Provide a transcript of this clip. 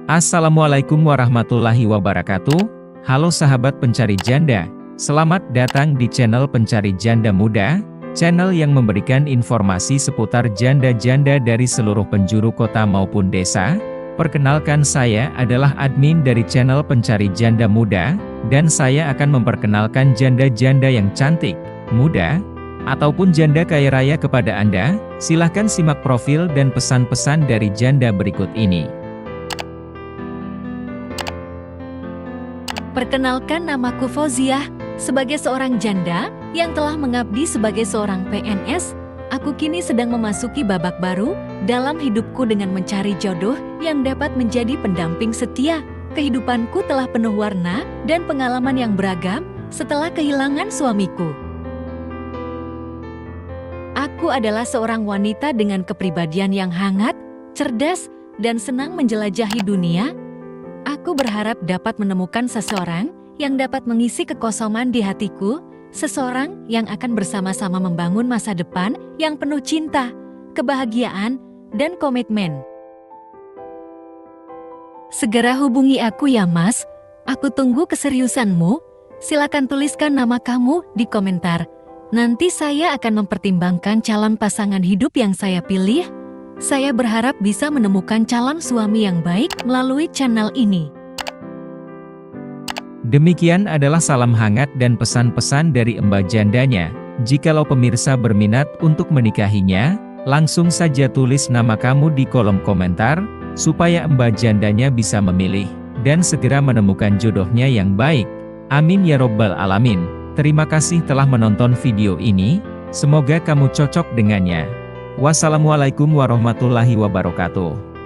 Assalamualaikum warahmatullahi wabarakatuh. Halo sahabat pencari janda, selamat datang di channel Pencari Janda Muda, channel yang memberikan informasi seputar janda-janda dari seluruh penjuru kota maupun desa. Perkenalkan, saya adalah admin dari channel Pencari Janda Muda, dan saya akan memperkenalkan janda-janda yang cantik, muda, ataupun janda kaya raya kepada Anda. Silahkan simak profil dan pesan-pesan dari janda berikut ini. Perkenalkan, namaku Fauziah. Sebagai seorang janda yang telah mengabdi sebagai seorang PNS, aku kini sedang memasuki babak baru dalam hidupku dengan mencari jodoh yang dapat menjadi pendamping setia. Kehidupanku telah penuh warna dan pengalaman yang beragam setelah kehilangan suamiku. Aku adalah seorang wanita dengan kepribadian yang hangat, cerdas, dan senang menjelajahi dunia. Aku berharap dapat menemukan seseorang yang dapat mengisi kekosongan di hatiku, seseorang yang akan bersama-sama membangun masa depan yang penuh cinta, kebahagiaan, dan komitmen. Segera hubungi aku ya Mas, aku tunggu keseriusanmu. Silakan tuliskan nama kamu di komentar. Nanti saya akan mempertimbangkan calon pasangan hidup yang saya pilih. Saya berharap bisa menemukan calon suami yang baik melalui channel ini. Demikian adalah salam hangat dan pesan-pesan dari Mbak jandanya. Jikalau pemirsa berminat untuk menikahinya, langsung saja tulis nama kamu di kolom komentar, supaya Mbak jandanya bisa memilih, dan segera menemukan jodohnya yang baik. Amin ya robbal alamin. Terima kasih telah menonton video ini, semoga kamu cocok dengannya. Wassalamualaikum warahmatullahi wabarakatuh.